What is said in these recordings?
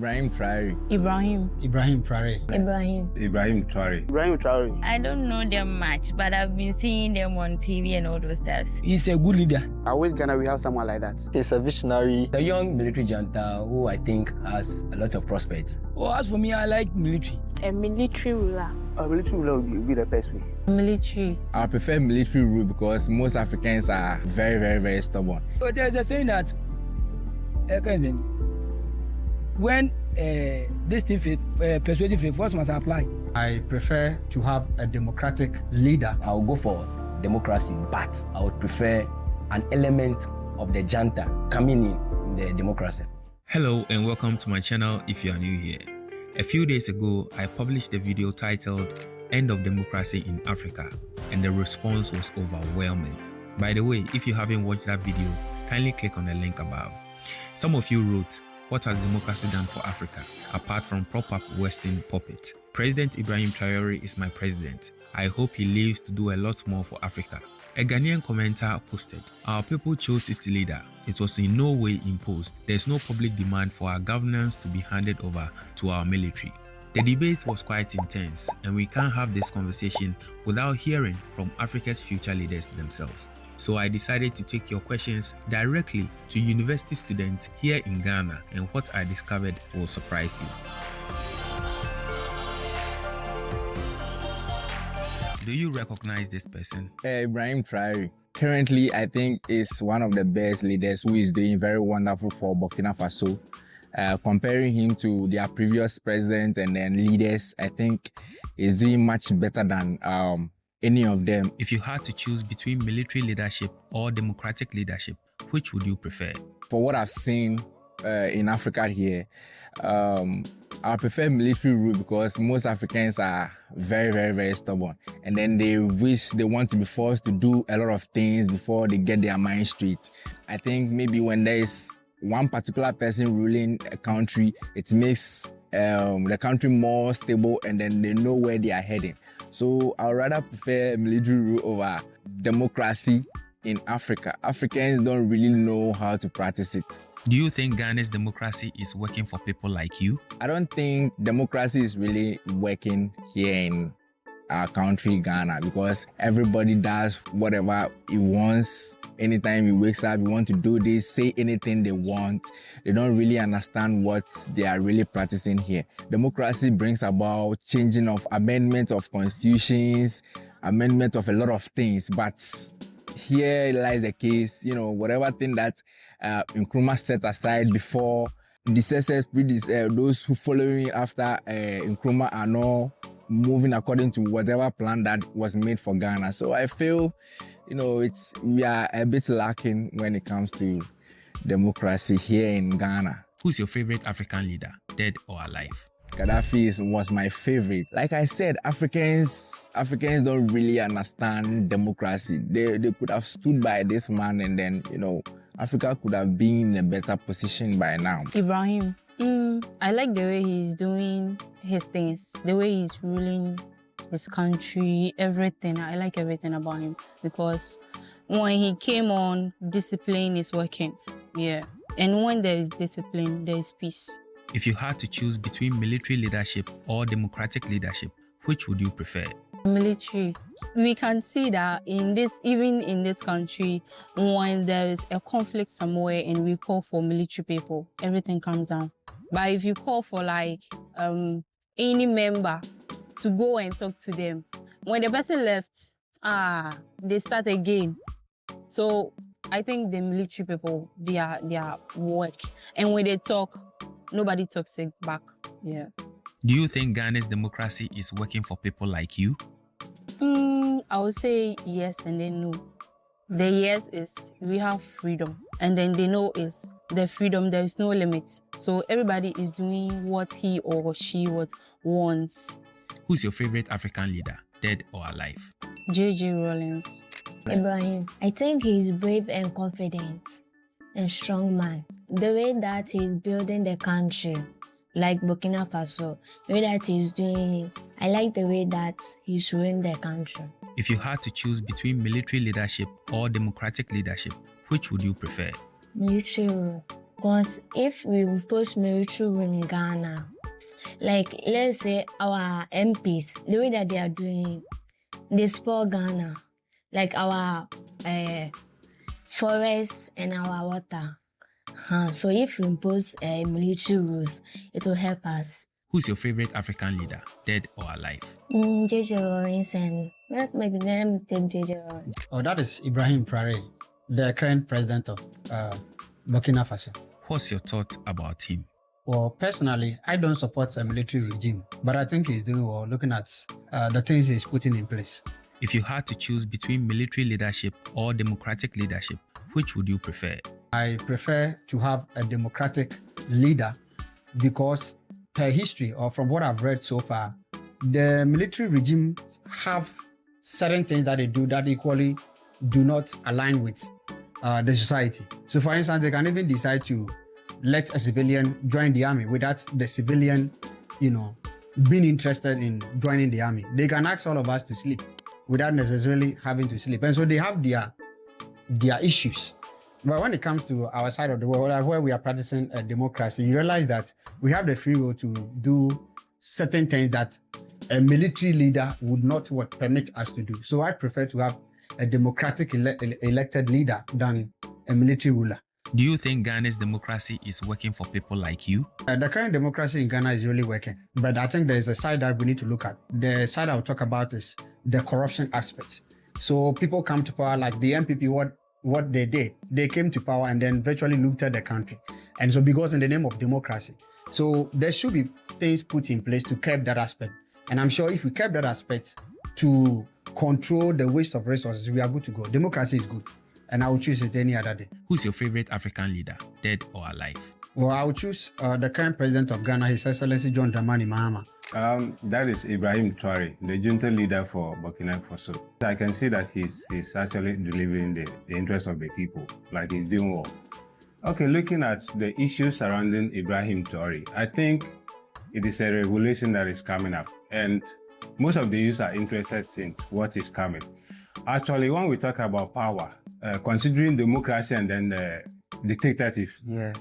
Ibrahim Traoré. Ibrahim Traoré. Ibrahim Traoré. Ibrahim Traoré. I don't know them much, but I've been seeing them on TV and all those stuff. He's a good leader. I wish Ghana we have someone like that. He's a visionary. A young military junta who I think has a lot of prospects. Well, as for me, I like military. A military ruler. A military ruler would be the best way. Military. I prefer military rule because most Africans are very, very, very stubborn. But there's a saying that when this thing persuasive faith, what must apply? I prefer to have a democratic leader. I'll go for democracy, but I would prefer an element of the junta coming in the democracy. Hello and welcome to my channel if you are new here. A few days ago, I published a video titled End of Democracy in Africa, and the response was overwhelming. By the way, if you haven't watched that video, kindly click on the link above. Some of you wrote, what has democracy done for Africa, apart from prop up Western puppet? President Ibrahim Traoré is my president. I hope he lives to do a lot more for Africa. A Ghanaian commenter posted, our people chose its leader. It was in no way imposed. There's no public demand for our governance to be handed over to our military. The debate was quite intense, and we can't have this conversation without hearing from Africa's future leaders themselves. So I decided to take your questions directly to university students here in Ghana, and what I discovered will surprise you. Do you recognize this person? Ibrahim Traoré. Currently, I think is one of the best leaders who is doing very wonderful for Burkina Faso. Comparing him to their previous president and then leaders, I think is doing much better than any of them. If you had to choose between military leadership or democratic leadership, which would you prefer? For what I've seen in Africa here, I prefer military rule because most Africans are very, very, very stubborn. And then they want to be forced to do a lot of things before they get their mind straight. I think maybe when there is one particular person ruling a country, it makes the country more stable and then they know where they are heading. So I would rather prefer military rule over democracy in Africa. Africans don't really know how to practice it. Do you think Ghana's democracy is working for people like you? I don't think democracy is really working here in our country, Ghana, because everybody does whatever he wants. Anytime he wakes up, he wants to do this, say anything they want. They don't really understand what they are really practicing here. Democracy brings about changing of amendments of constitutions, amendment of a lot of things, but here lies the case, whatever thing that Nkrumah set aside before, those who following after Nkrumah are not moving according to whatever plan that was made for Ghana. So I feel, we are a bit lacking when it comes to democracy here in Ghana. Who's your favorite African leader, dead or alive? Gaddafi was my favorite. Like I said, Africans don't really understand democracy. They could have stood by this man and then, Africa could have been in a better position by now. Ibrahim. I like the way he's doing his things, the way he's ruling his country, everything. I like everything about him because when he came on, discipline is working. Yeah. And when there is discipline, there is peace. If you had to choose between military leadership or democratic leadership, which would you prefer? Military. We can see that even in this country, when there is a conflict somewhere and we call for military people, everything comes down. But if you call for any member to go and talk to them, when the person left, they start again. So I think the military people, they are work. And when they talk, nobody talks it back. Yeah. Do you think Ghana's democracy is working for people like you? I would say yes and then no. The yes is we have freedom, and then the no is the freedom, there is no limits. So everybody is doing what he or she wants. Who's your favorite African leader, dead or alive? J.J. Rawlings. Ibrahim. I think he's brave and confident and strong man. The way that he's building the country, like Burkina Faso, the way that he's doing, I like the way that he's ruling the country. If you had to choose between military leadership or democratic leadership, which would you prefer? Military rule. Because if we impose military rule in Ghana, like let's say our MPs, the way that they are doing, they spoil Ghana, like our forests and our water. So if we impose military rules, it will help us. Who's your favorite African leader, dead or alive? Lawrence and maybe let me take Lawrence. Oh, that is Ibrahim Traoré, the current president of Burkina Faso. What's your thought about him? Well, personally, I don't support a military regime, but I think he's doing well looking at the things he's putting in place. If you had to choose between military leadership or democratic leadership, which would you prefer? I prefer to have a democratic leader because per history or from what I've read so far, the military regime have certain things that they do that equally do not align with the society. So for instance, they can even decide to let a civilian join the army without the civilian, being interested in joining the army. They can ask all of us to sleep without necessarily having to sleep. And so they have their issues. But when it comes to our side of the world, where we are practicing a democracy, you realize that we have the free will to do certain things that a military leader would not permit us to do. So I prefer to have a democratic elected leader than a military ruler. Do you think Ghana's democracy is working for people like you? The current democracy in Ghana is really working, but I think there's a side that we need to look at. The side I'll talk about is the corruption aspect. So people come to power like the MPP, what they did, they came to power and then virtually looted the country. And so because in the name of democracy, so there should be things put in place to curb that aspect. And I'm sure if we curb that aspect to control the waste of resources, we are good to go. Democracy is good. And I will choose it any other day. Who's your favorite African leader, dead or alive? Well, I will choose the current president of Ghana, His Excellency John Dramani Mahama. That is Ibrahim Traoré, the junta leader for Burkina Faso. I can see that he's actually delivering the interest of the people, like he's doing well. Okay, looking at the issues surrounding Ibrahim Traoré, I think it is a revelation that is coming up, and most of the youth are interested in what is coming. Actually, when we talk about power, considering democracy and then the dictatorship,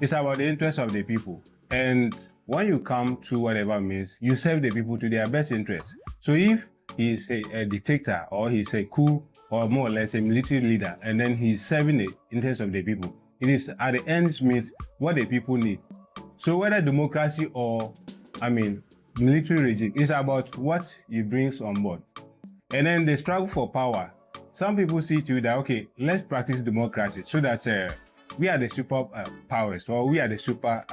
it's about the interest of the people. And when you come to whatever means, you serve the people to their best interest. So if he's a dictator or he's a coup or more or less a military leader, and then he's serving the interest of the people, it is at the ends meet what the people need. So whether democracy or, military regime, it's about what he brings on board. And then the struggle for power. Some people see to that, okay, let's practice democracy so that we are the super powers or we are the super,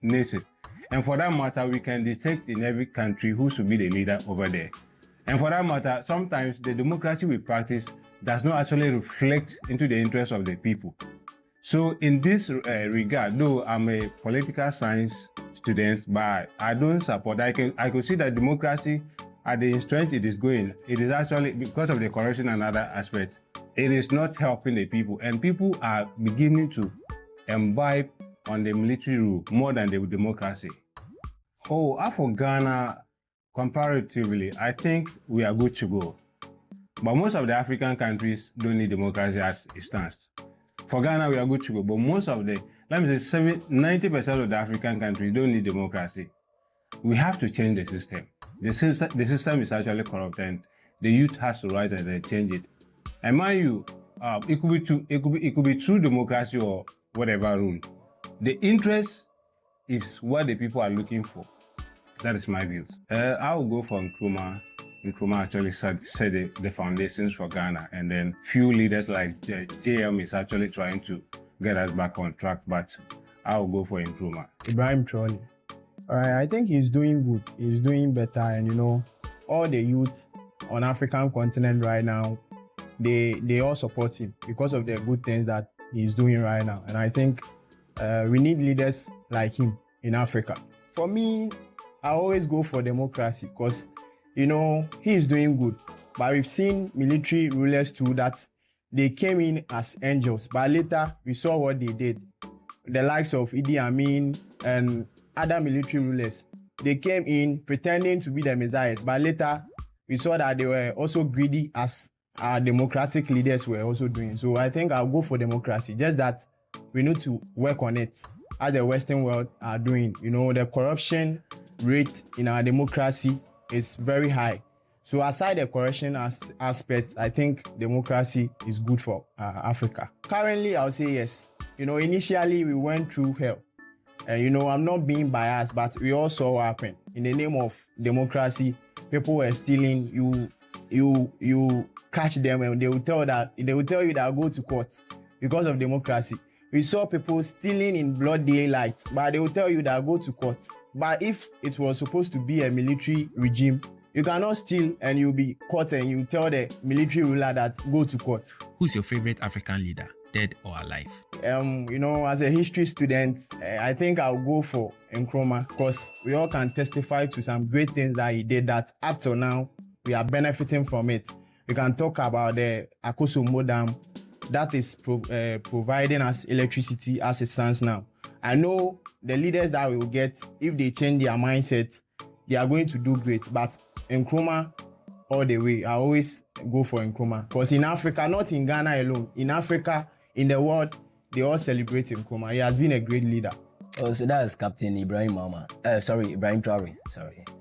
nation. And for that matter, we can detect in every country who should be the leader over there. And for that matter, sometimes the democracy we practice does not actually reflect into the interests of the people. So in this regard, though I'm a political science student, but I don't support, I could see that democracy at the strength it is going, it is actually, because of the corruption and other aspects, it is not helping the people. And people are beginning to imbibe on the military rule more than the democracy. For Ghana, comparatively, I think we are good to go. But most of the African countries don't need democracy as it stands. For Ghana, we are good to go. But most of the, 90% of the African countries don't need democracy. We have to change the system. The system is actually corrupt, and the youth has to rise and change it. And mind you, it could be true democracy or whatever rule. The interest is what the people are looking for. That is my view. I will go for Nkrumah. Nkrumah actually set the foundations for Ghana, and then few leaders like JM is actually trying to get us back on track, but I will go for Nkrumah. Ibrahim Traoré. I think he's doing good. He's doing better, and all the youth on African continent right now, they all support him because of the good things that he's doing right now. And I think we need leaders like him in Africa. For me, I always go for democracy because he's doing good. But we've seen military rulers too that they came in as angels, but later we saw what they did. The likes of Idi Amin and other military rulers, they came in pretending to be the messiahs, but later we saw that they were also greedy as our democratic leaders were also doing. So I think I'll go for democracy, just that we need to work on it. as the Western world are doing. You know, the corruption rate in our democracy is very high. So aside the corruption aspect, I think democracy is good for Africa. Currently, I'll say yes. You know, initially we went through hell. And you know, I'm not being biased, but we all saw what happened. In the name of democracy, people were stealing. You catch them and they will tell you that go to court because of democracy. We saw people stealing in broad daylight, but they will tell you that go to court. But if it was supposed to be a military regime, you cannot steal and you'll be caught and you tell the military ruler that go to court. Who's your favorite African leader, dead or alive? You know, as a history student, I think I'll go for Nkrumah because we all can testify to some great things that he did that up till now, we are benefiting from it. We can talk about the Akosombo Dam that is providing us electricity as it stands now. I know the leaders that we will get, if they change their mindset, they are going to do great. But Nkrumah, all the way, I always go for Nkrumah. Because in Africa, not in Ghana alone, in Africa, in the world, they all celebrate Nkrumah. He has been a great leader. Oh, so that's Captain Ibrahim Traoré.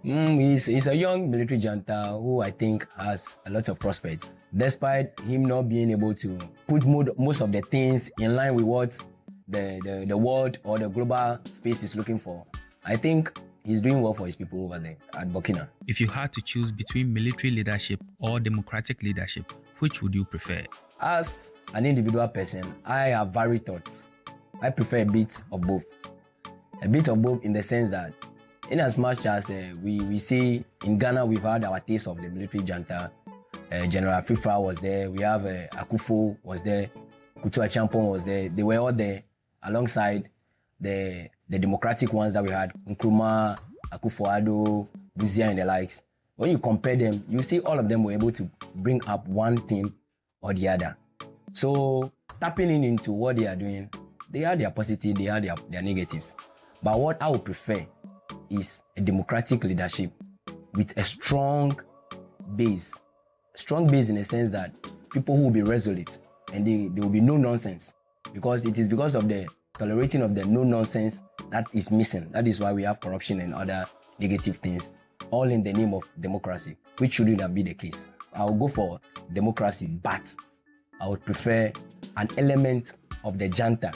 He's a young military junta who I think has a lot of prospects. Despite him not being able to put most of the things in line with what the world or the global space is looking for, I think he's doing well for his people over there at Burkina. If you had to choose between military leadership or democratic leadership, which would you prefer? As an individual person, I have varied thoughts. I prefer a bit of both. A bit of both in the sense that in as much as we see in Ghana, we've had our taste of the military junta. General Fifa was there, we have Akufo was there, Kutu Achampong was there. They were all there alongside the democratic ones that we had, Nkrumah, Akufo-Addo, Buzia and the likes. When you compare them, you see all of them were able to bring up one thing or the other. So tapping into what they are doing, they have their positive, they have their negatives. But what I would prefer is a democratic leadership with a strong base. Strong base in the sense that people who will be resolute and there will be no nonsense. Because it is because of the tolerating of the no nonsense that is missing. That is why we have corruption and other negative things, all in the name of democracy, which shouldn't have been the case. I will go for democracy, but I would prefer an element of the junta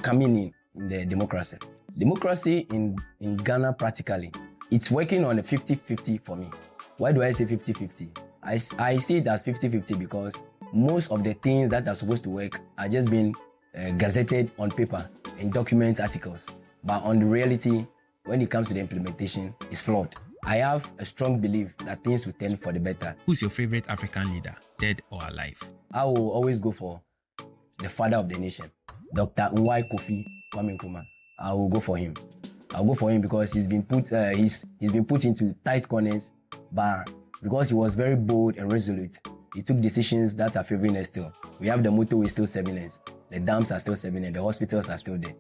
coming in the democracy. Democracy in Ghana, practically, it's working on a 50-50 for me. Why do I say 50-50? I see it as 50-50 because most of the things that are supposed to work are just being gazetted on paper in documents, articles. But on the reality, when it comes to the implementation, it's flawed. I have a strong belief that things will turn for the better. Who's your favorite African leader, dead or alive? I will always go for the father of the nation, Dr. Nwai Kofi Kwame Nkrumah. I will go for him. I'll go for him because he's been put into tight corners, but because he was very bold and resolute, he took decisions that are favoring us still. We have the motorway still serving us, the dams are still serving us, the hospitals are still there.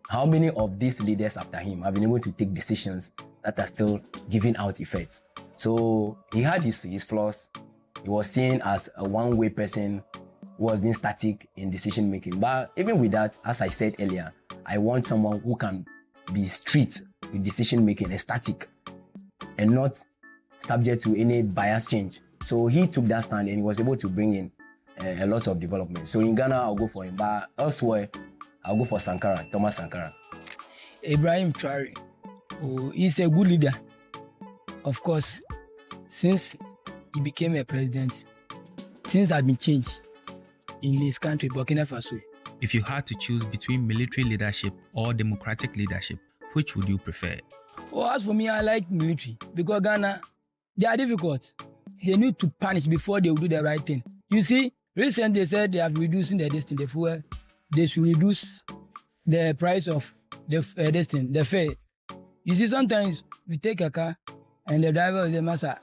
How many of these leaders after him have been able to take decisions that are still giving out effects? So he had his flaws. He was seen as a one-way person who was being static in decision making. But even with that, as I said earlier, I want someone who can be street with decision making and static and not subject to any bias change. So he took that stand and he was able to bring in a lot of development. So in Ghana, I'll go for him. But elsewhere, I'll go for Thomas Sankara. Ibrahim Traoré. Oh, he's a good leader. Of course, since he became a president, things have been changed in his country, Burkina Faso. If you had to choose between military leadership or democratic leadership, which would you prefer? Oh, as for me, I like military because Ghana, they are difficult. They need to punish before they will do the right thing. You see, recently they said they are reducing the fuel. They should reduce the price of the fare. You see, sometimes we take a car and the driver is the Mensah.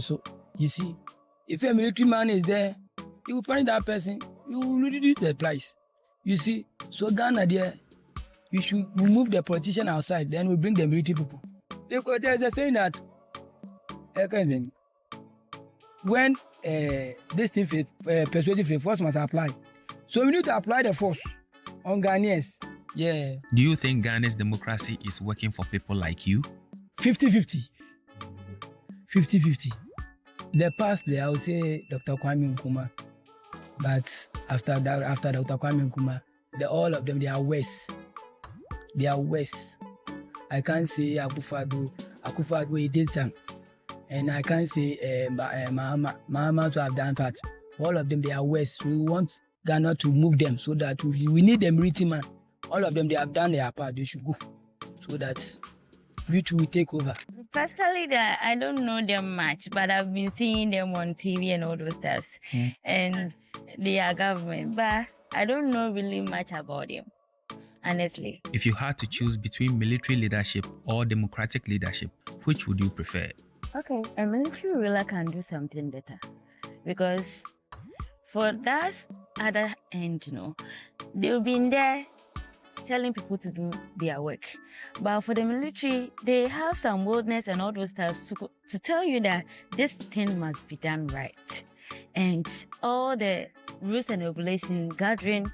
So you see, if a military man is there, he will punish that person. You will reduce the price. You see, so Ghana there, we should remove the politician outside, then we bring the military people. Because there's a saying that when this thing persuasive force must apply. So we need to apply the force on Ghanaians Yeah. Do you think Ghana's democracy is working for people like you? 50-50. 50-50. The past there, I would say Dr. Kwame Nkrumah. But after Dr. Kwame Nkrumah, all of them, they are worse. They are worse. I can't say Akufo-Addo, he did some. And I can't say Mahama to have done that. All of them, they are worse. We want Ghana to move them so that we need them written man. All of them, they have done their part. They should go. So that we too will take over. Practically, I don't know them much, but I've been seeing them on TV and all those stuff. And they are government, but I don't know really much about them, honestly. If you had to choose between military leadership or democratic leadership, which would you prefer? Okay, a military ruler can do something better. Because for that other end, they've been there telling people to do their work. But for the military, they have some boldness and all those stuff to tell you that this thing must be done right. And all the rules and regulations gathering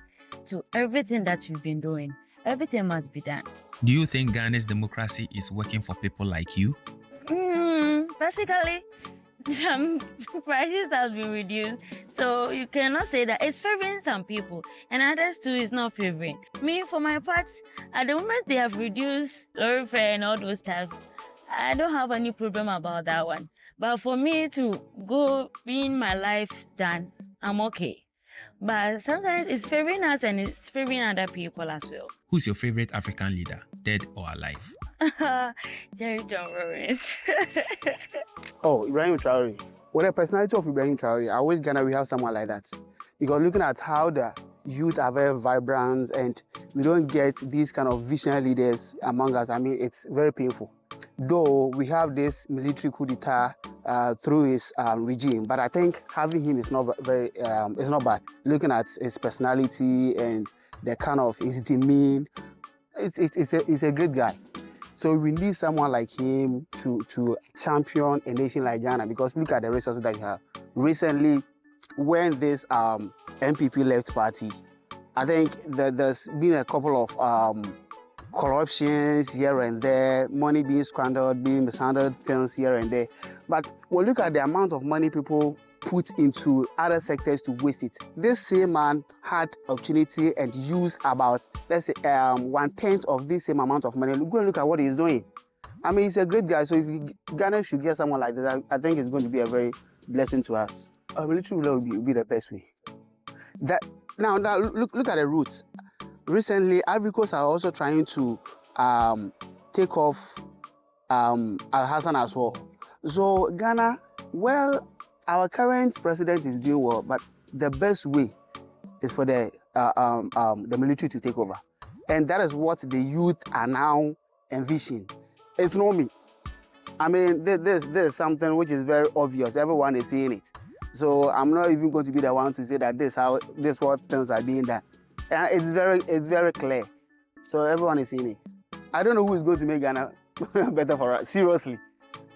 to everything that we've been doing, everything must be done. Do you think Ghana's democracy is working for people like you? Basically, prices have been reduced, so you cannot say that it's favoring some people and others too is not favoring. Me, for my part, at the moment they have reduced lorry fare and all those stuff, I don't have any problem about that one. But for me to go being my life done, I'm okay. But sometimes it's favoring us and it's favoring other people as well. Who's your favorite African leader, dead or alive? Jerry John Lawrence. Oh, Ibrahim Traoré. With the personality of Ibrahim Traoré, I wish Ghana we have someone like that. Because looking at how the youth are very vibrant and we don't get these kind of visionary leaders among us, I mean, it's very painful. Though we have this military coup d'etat through his regime, but I think having him is not very, it's not bad. Looking at his personality and the kind of his demeanor, it's a great guy. So we need someone like him to champion a nation like Ghana, because look at the resources that we have. Recently, when this MPP left party, I think that there's been a couple of corruptions here and there, money being squandered, being mishandled, things here and there. But we'll look at the amount of money people put into other sectors to waste it. This same man had opportunity and used about, let's say, 1/10 of this same amount of money. Go and look at what he's doing. I mean, he's a great guy. So if Ghana should get someone like that, I think it's going to be a very blessing to us. A military ruler will be the best way. Now look at the roots. Recently, Ivory Coast are also trying to take off Al-Hassan as well. So Ghana, well, our current president is doing well, but the best way is for the military to take over. And that is what the youth are now envisioning. It's not me. I mean, there's something which is very obvious. Everyone is seeing it. So I'm not even going to be the one to say that this what things are being done. And it's very clear. So everyone is seeing it. I don't know who is going to make Ghana better for us. Seriously.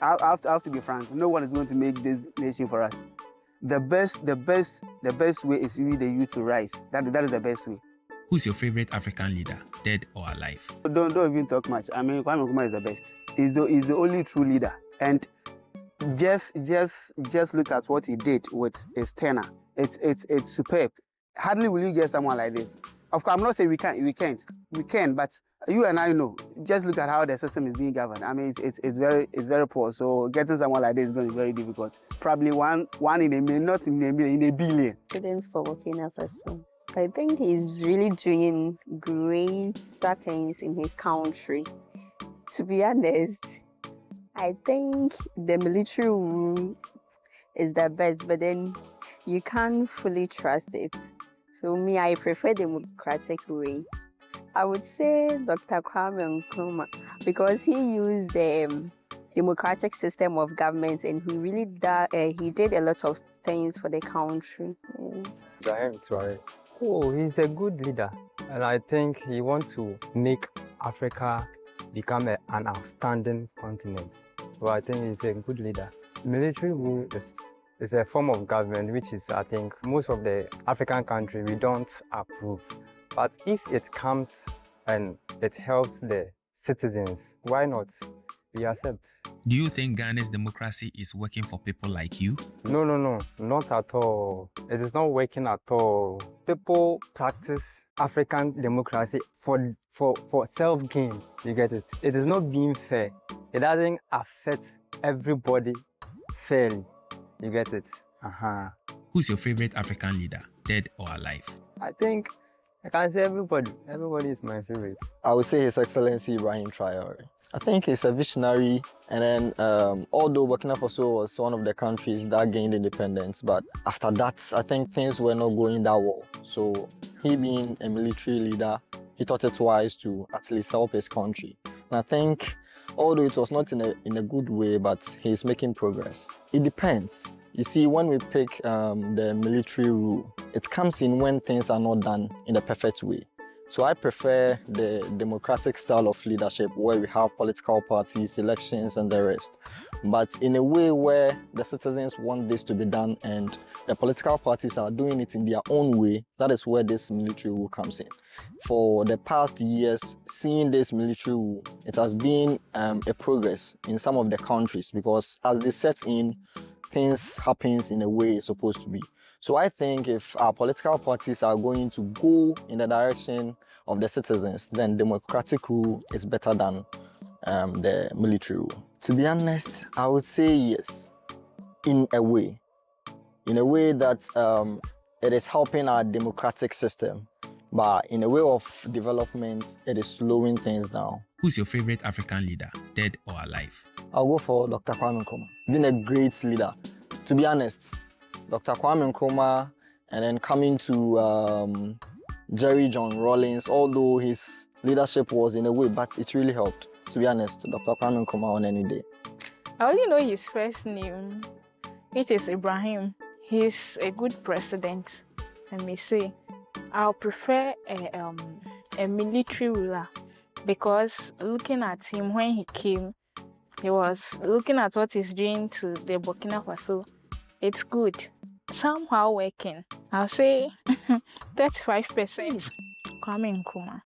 I have to be frank. No one is going to make this nation for us. The best way is really the youth to rise. That is the best way. Who's your favorite African leader, dead or alive? Don't even talk much. I mean, Kwame Nkrumah is the best. He's the only true leader. And just look at what he did with his tenure. It's superb. Hardly will you get someone like this. Of course, I'm not saying we can, but you and I know. Just look at how the system is being governed. I mean, it's very poor. So getting someone like this is going to be very difficult. Probably one in a million, not in a million, in a billion. Thanks for Burkina Faso. I think he's really doing great things in his country. To be honest, I think the military rule is the best, but then you can't fully trust it. So me, I prefer democratic way. I would say Dr. Kwame Nkrumah, because he used the democratic system of government and he really did a lot of things for the country. Ibrahim Traoré. Oh, he's a good leader, and I think he wants to make Africa become an outstanding continent. So I think he's a good leader. Military rule is a form of government which is, I think, most of the African countries we don't approve. But if it comes and it helps the citizens. Why not? We accept. Do you think Ghana's democracy is working for people like you? No, not at all. It is not working at all. People practice African democracy for self-gain. You get it? It is not being fair. It doesn't affect everybody fairly. You get it? Who's your favorite African leader, dead or alive? I think I can say everybody. Everybody is my favorite. I would say His Excellency Ibrahim Traoré. I think he's a visionary, and then although Burkina Faso was one of the countries that gained independence, but after that, I think things were not going that well. So he being a military leader, he thought it wise to at least help his country. And I think, although it was not in a good way, but he's making progress. It depends. You see, when we pick the military rule, it comes in when things are not done in the perfect way. So I prefer the democratic style of leadership where we have political parties, elections, and the rest. But in a way where the citizens want this to be done and the political parties are doing it in their own way, that is where this military rule comes in. For the past years, seeing this military rule, it has been a progress in some of the countries because as they set in, things happens in a way it's supposed to be. So I think if our political parties are going to go in the direction of the citizens, then democratic rule is better than the military rule. To be honest, I would say yes, in a way that it is helping our democratic system, but in a way of development, it is slowing things down. Who's your favorite African leader, dead or alive? I'll go for Dr. Kwame Nkrumah. Been a great leader. To be honest, Dr. Kwame Nkrumah, and then coming to Jerry John Rawlings, although his leadership was in a way, but it really helped. To be honest, Dr. Kwame Nkrumah on any day. I only know his first name, which is Ibrahim. He's a good president, let me say. I'll prefer a military ruler because looking at him when he came, he was looking at what he's doing to the Burkina Faso. It's good. Somehow working. I'll say 35%. Kwame Nkrumah.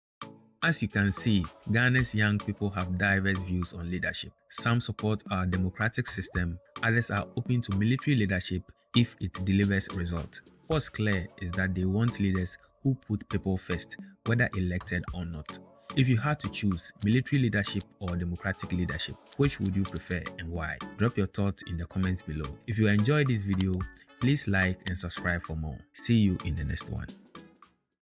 As you can see, Ghana's young people have diverse views on leadership. Some support our democratic system, others are open to military leadership if it delivers results. What's clear is that they want leaders who put people first, whether elected or not. If you had to choose military leadership or democratic leadership, which would you prefer and why? Drop your thoughts in the comments below. If you enjoyed this video, please like and subscribe for more. See you in the next one.